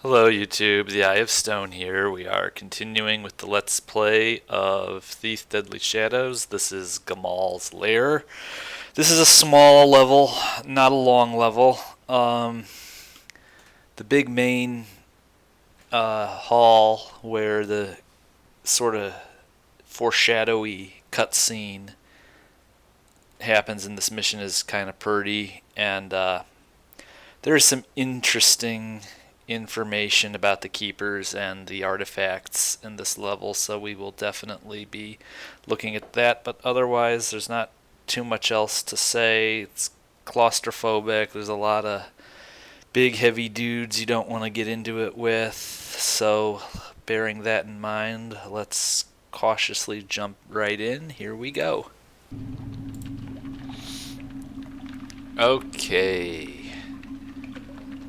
Hello YouTube, the Eye of Stone here. We are continuing with the Let's Play of Thief Deadly Shadows. This is Gamall's Lair. This is a small level, not a long level. The big main hall where the sort of foreshadowy cutscene happens in this mission is kind of pretty, and there's some interesting information about the keepers and the artifacts in this level, so we will definitely be looking at that, but otherwise there's not too much else to say. It's claustrophobic. There's a lot of big heavy dudes you don't want to get into it with, so bearing that in mind, let's cautiously jump right in. Here we go. Okay,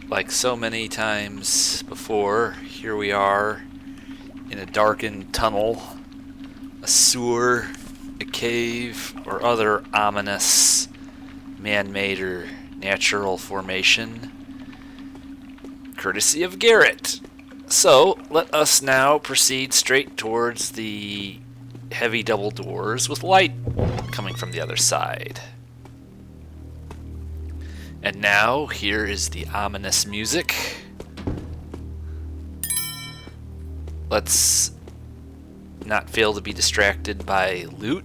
like so many times before, here we are in a darkened tunnel, a sewer, a cave, or other ominous man-made or natural formation, courtesy of Garrett. So, let us now proceed straight towards the heavy double doors with light coming from the other side. And now, here is the ominous music. Let's not fail to be distracted by loot,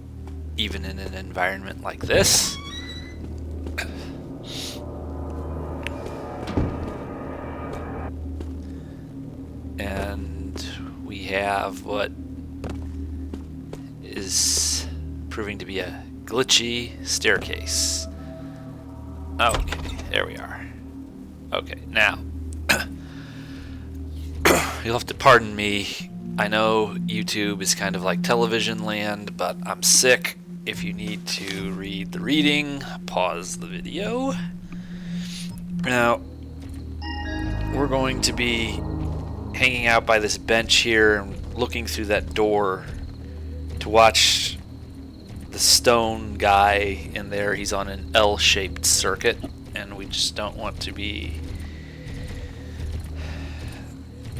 even in an environment like this. And we have what is proving to be a glitchy staircase. Okay, there we are. Okay, now, you'll have to pardon me. I know YouTube is kind of like television land, but I'm sick. If you need to read the reading, pause the video. Now, we're going to be hanging out by this bench here and looking through that door to watch the stone guy in there. He's on an L-shaped circuit, and we just don't want to be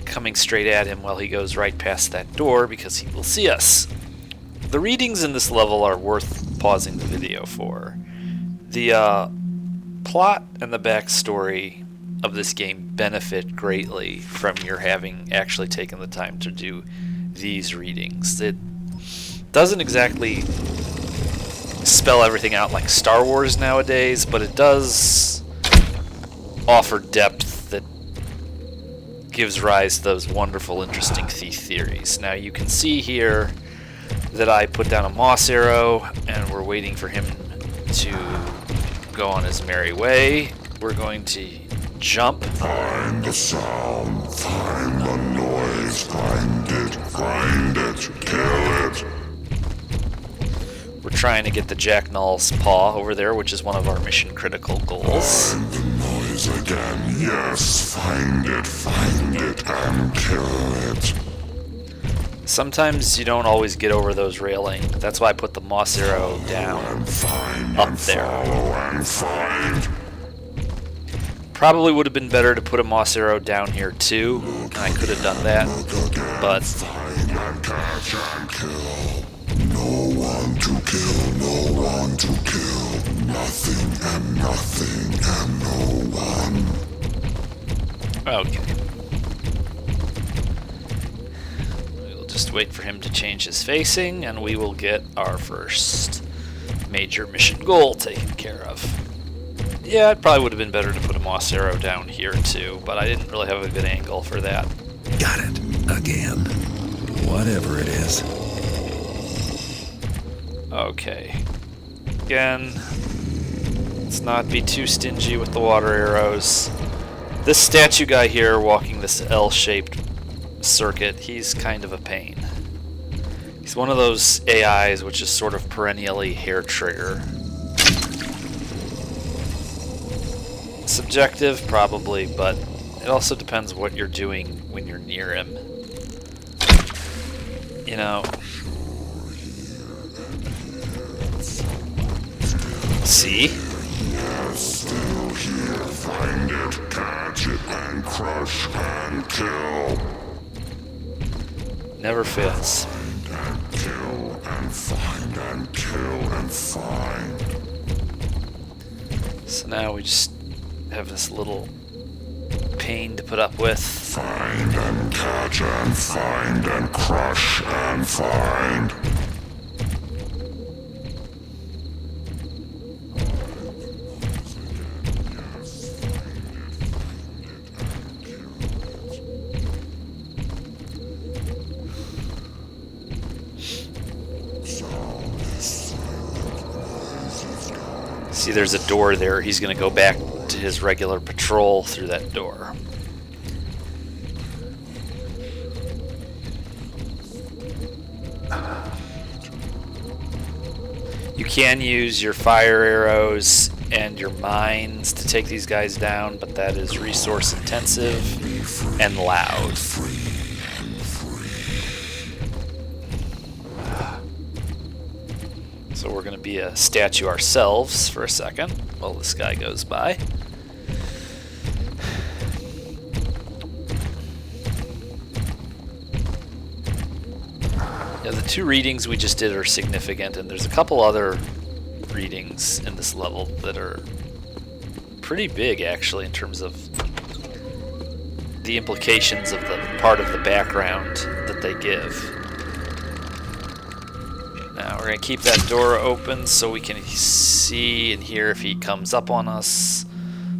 coming straight at him while he goes right past that door, because he will see us. The readings in this level are worth pausing the video for. The plot and the backstory of this game benefit greatly from your having actually taken the time to do these readings. It doesn't exactly spell everything out like Star Wars nowadays, but it does offer depth that gives rise to those wonderful, interesting thief theories. Now you can see here that I put down a moss arrow, and we're waiting for him to go on his merry way. We're going to jump. Find the sound, find the noise, find it, kill it. We're trying to get the Jack Null's paw over there, which is one of our mission critical goals. Find the noise again, yes, find it, and kill it. Sometimes you don't always get over those railings. That's why I put the moss arrow down And find up and there. follow and find. Probably would have been better to put a moss arrow down here too, and I could have done that, but Find and catch and kill. No one to kill, no one to kill. Nothing and no one. okay. We'll just wait for him to change his facing, and we will get our first major mission goal taken care of. Yeah, it probably would have been better to put a moss arrow down here too, but I didn't really have a good angle for that. Got it. Again. Whatever it is. Okay. Again, let's not be too stingy with the water arrows. This statue guy here walking this L-shaped circuit, he's kind of a pain. He's one of those AIs which is sort of perennially hair trigger. Subjective, probably, but it also depends what you're doing when you're near him. You know, see? Still here, find it, catch catch it and crush and kill. Never fails. And kill and find and kill and find. So now we just have this little pain to put up with. Find and catch and find and crush and find. See, there's a door there. He's going to go back to his regular patrol through that door. You can use your fire arrows and your mines to take these guys down, but that is resource intensive and loud. So we're going to be a statue ourselves for a second while this guy goes by. Yeah, the two readings we just did are significant, and there's a couple other readings in this level that are pretty big, actually, in terms of the implications of the part of the background that they give. Now we're going to keep that door open so we can see and hear if he comes up on us.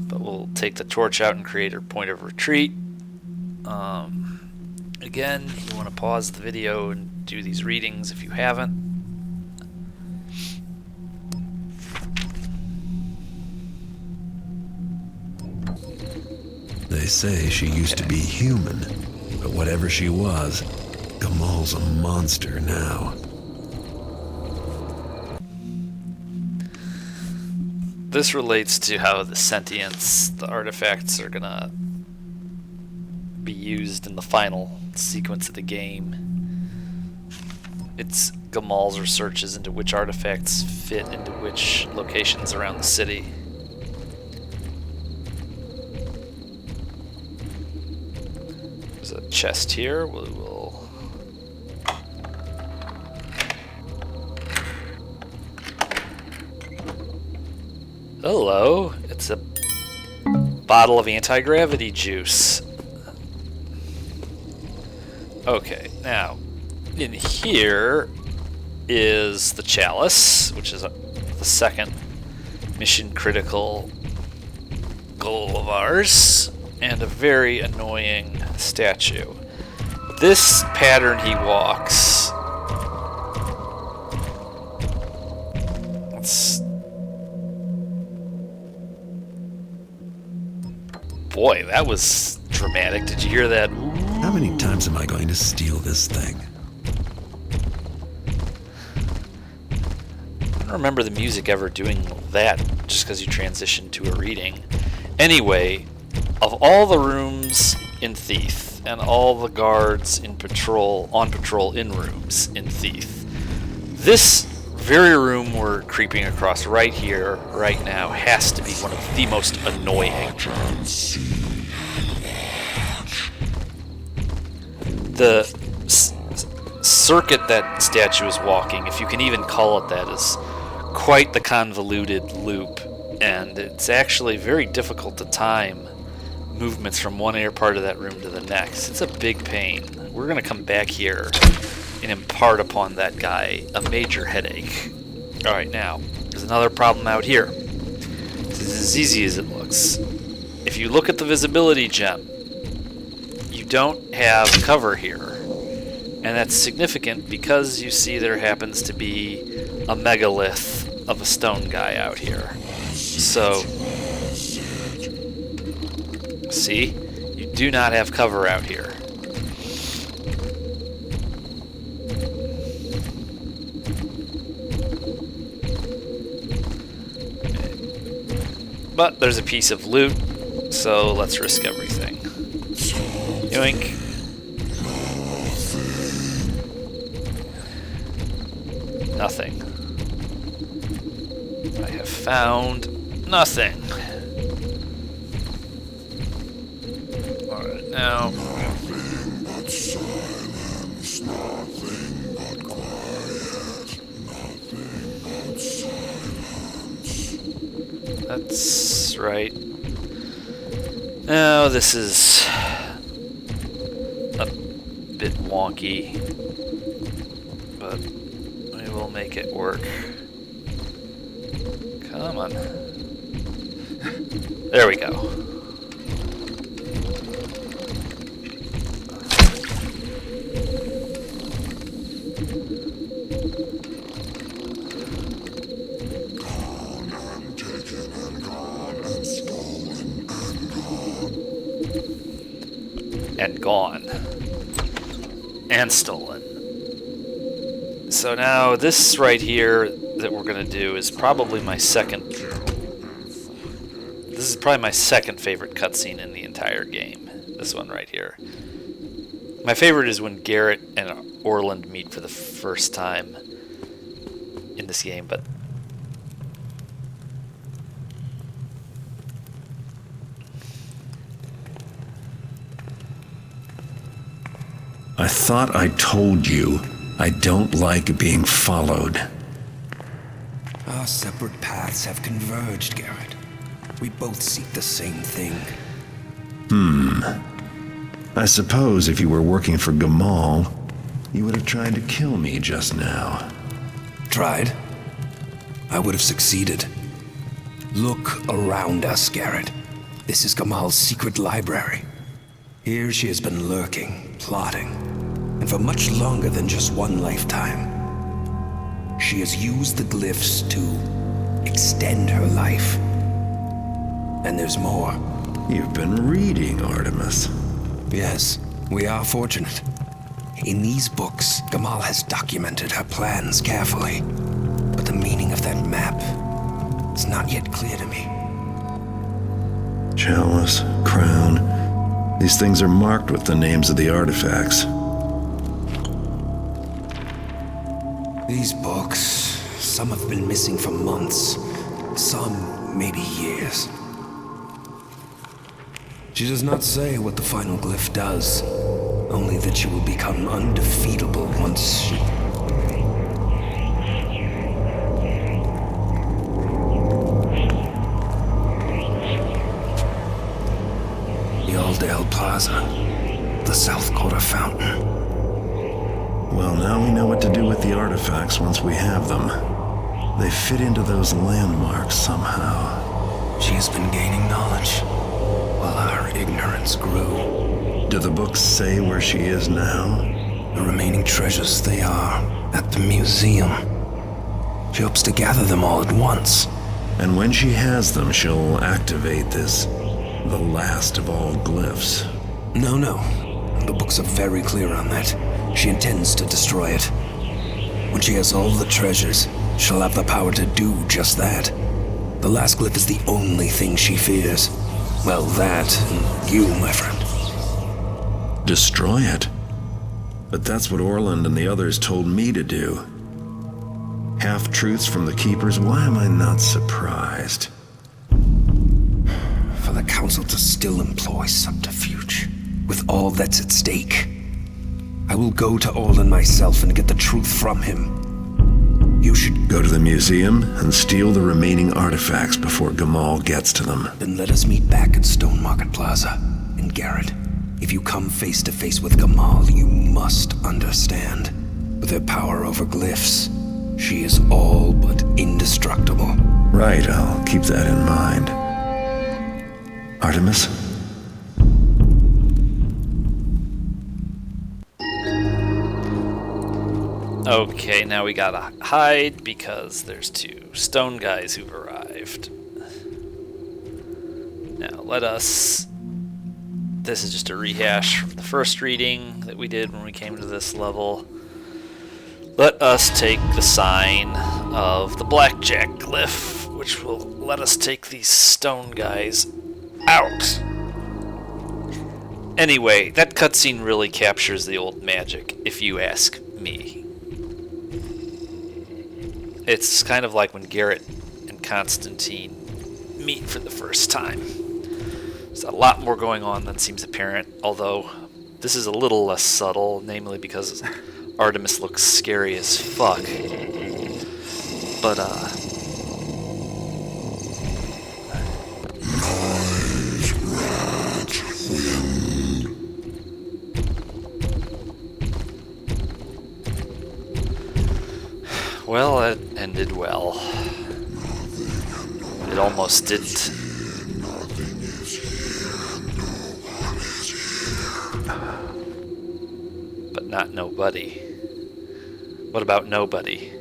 But we'll take the torch out and create a point of retreat. Again, you want to pause the video and do these readings if you haven't. They say she used to be human, but whatever she was, Gamall's a monster now. This relates to how the sentience, the artifacts, are gonna be used in the final sequence of the game. It's Gamall's researches into which artifacts fit into which locations around the city. There's a chest here. We will... Hello, it's a bottle of anti-gravity juice. Okay, now, in here is the chalice, which is the second mission critical goal of ours, and a very annoying statue. This pattern he walks... Boy, that was dramatic. Did you hear that? How many times am I going to steal this thing? I don't remember the music ever doing that just because you transitioned to a reading. Anyway, of all the rooms in Thief and all the guards on patrol in rooms in Thief, this very room we're creeping across right here, right now, has to be one of the most annoying. The circuit that statue is walking, if you can even call it that, is quite the convoluted loop, and it's actually very difficult to time movements from one part of that room to the next. It's a big pain. We're going to come back here and impart upon that guy a major headache. Alright, now, there's another problem out here. This is as easy as it looks. If you look at the visibility gem, you don't have cover here. And that's significant because you see there happens to be a megalith of a stone guy out here. So, see? You do not have cover out here. But there's a piece of loot, so let's risk everything. Yoink. Nothing. I have found nothing. Now, Nothing but silence, nothing but quiet, nothing but silence. that's right. Now, this is a bit wonky, but we will make it work. Come on. There we go. Gone and taken and gone and stolen and gone. And gone. And stolen. So now this right here that we're going to do is probably my second... This is probably my second favorite cutscene in the entire game. This one right here. My favorite is when Garrett and Orland meet for the first time in this game, but... I thought I told you I don't like being followed. Our separate paths have converged, Garrett. We both seek the same thing. I suppose if you were working for Gamall, you would have tried to kill me just now. Tried? I would have succeeded. Look around us, Garrett. This is Gamall's secret library. Here she has been lurking, plotting, and for much longer than just one lifetime. She has used the glyphs to extend her life. And there's more. You've been reading, Artemis. Yes, we are fortunate. In these books, Gamall has documented her plans carefully. But the meaning of that map is not yet clear to me. Chalice, crown. These things are marked with the names of the artifacts. These books, some have been missing for months, some maybe years. She does not say what the final glyph does, only that she will become undefeatable once she... The Aldale Plaza, the South Quarter Fountain. Well, now we know what to do with the artifacts once we have them. They fit into those landmarks somehow. She has been gaining knowledge, while our ignorance grew. Do the books say where she is now? The remaining treasures, they are at the museum. She hopes to gather them all at once. And when she has them, she'll activate this, the last of all glyphs. No. The books are very clear on that. She intends to destroy it. When she has all the treasures, she'll have the power to do just that. The last glyph is the only thing she fears. Well, that, and you, my friend. Destroy it? But that's what Orland and the others told me to do. Half-truths from the Keepers, why am I not surprised? For the Council to still employ subterfuge, with all that's at stake. I will go to Orland myself and get the truth from him. You should Go to the museum and steal the remaining artifacts before Gamall gets to them. Then let us meet back at Stone Market Plaza. And Garrett, if you come face to face with Gamall, you must understand. With her power over glyphs, she is all but indestructible. Right, I'll keep that in mind. Artemis? Okay, now we gotta hide because there's two stone guys who've arrived. Now let us... This is just a rehash from the first reading that we did when we came to this level. Let us take the sign of the blackjack glyph, which will let us take these stone guys out. Anyway, that cutscene really captures the old magic, if you ask me. It's kind of like when Garrett and Constantine meet for the first time. There's a lot more going on than seems apparent, although this is a little less subtle, namely because Artemis looks scary as fuck. But, Nice rat win. well, it ended well. It almost didn't. Nothing is here. No one is here. But not nobody. What about nobody?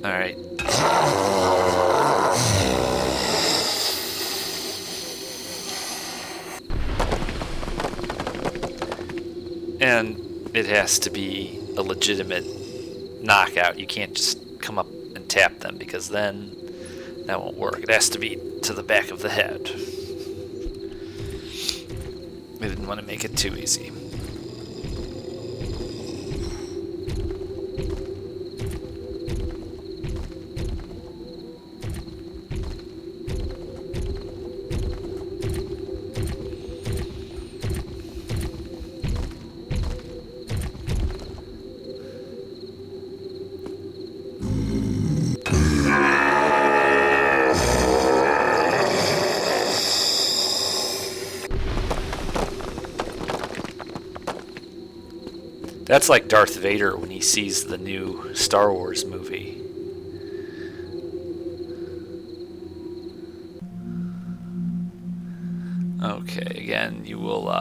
Alright. And it has to be a legitimate knockout. You can't just come up and tap them, because then that won't work. It has to be to the back of the head. We didn't want to make it too easy. That's like Darth Vader when he sees the new Star Wars movie. Okay, again, you will,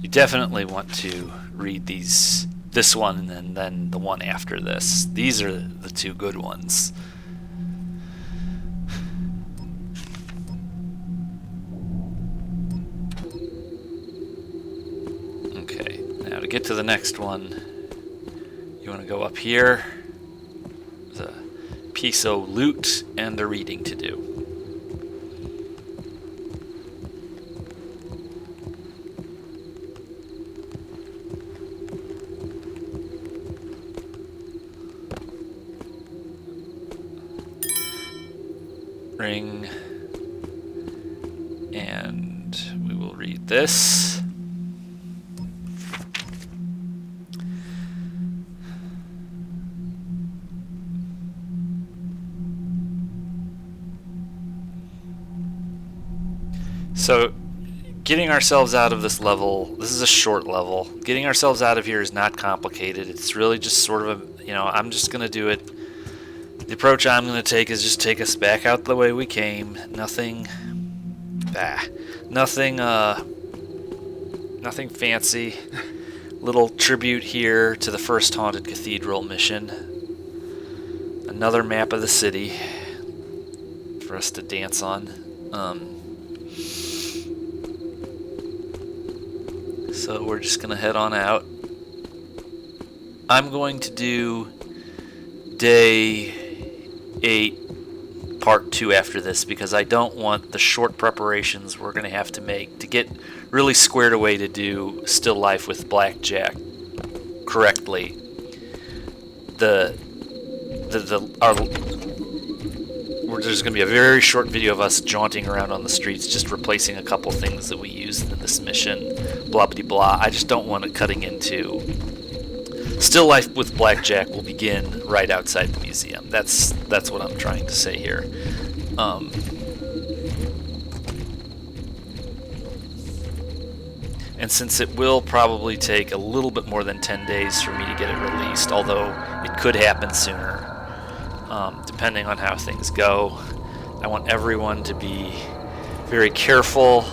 you definitely want to read this one and then the one after this. These are the two good ones. To get to the next one, you want to go up here. There's a piece of loot and a reading to do. Ring, and we will read this. So, getting ourselves out of this level, this is a short level. Getting ourselves out of here is not complicated. It's really just sort of a, I'm just going to do it. The approach I'm going to take is just take us back out the way we came. Nothing fancy. Little tribute here to the first Haunted Cathedral mission. Another map of the city for us to dance on. So we're just going to head on out. I'm going to do day 8, part 2 after this, because I don't want the short preparations we're going to have to make to get really squared away to do Still Life with Blackjack correctly. There's going to be a very short video of us jaunting around on the streets, just replacing a couple things that we used in this mission, blah blah blah. I just don't want it cutting into... Still Life with Blackjack will begin right outside the museum. That's what I'm trying to say here. And since it will probably take a little bit more than 10 days for me to get it released, although it could happen sooner, depending on how things go. I want everyone to be very careful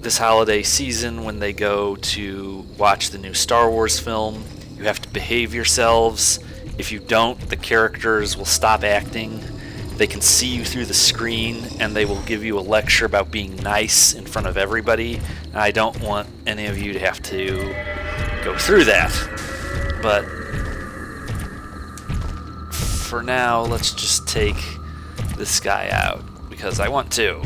this holiday season when they go to watch the new Star Wars film. You have to behave yourselves. If you don't, the characters will stop acting. They can see you through the screen, and they will give you a lecture about being nice in front of everybody. And I don't want any of you to have to go through that. But for now, let's just take this guy out, because I want to.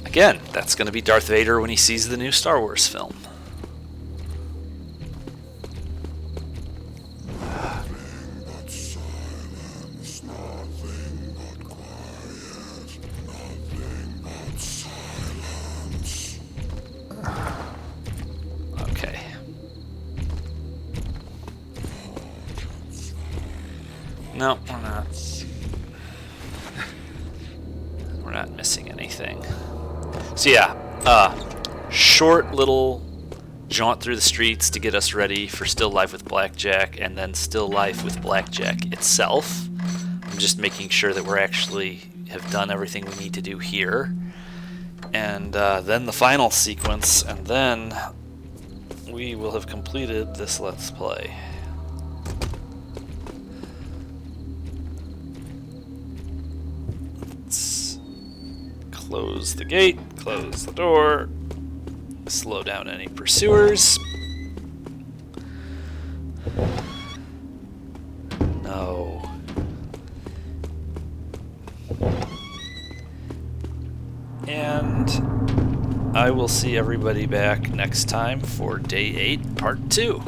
Again, that's going to be Darth Vader when he sees the new Star Wars film. No, we're not. We're not missing anything. So yeah, short little jaunt through the streets to get us ready for Still Life with Blackjack, and then Still Life with Blackjack itself. I'm just making sure that we're actually have done everything we need to do here. And then the final sequence, and then we will have completed this Let's Play. Let's close the gate, close the door, slow down any pursuers. No. And I will see everybody back next time for Day 8, Part 2.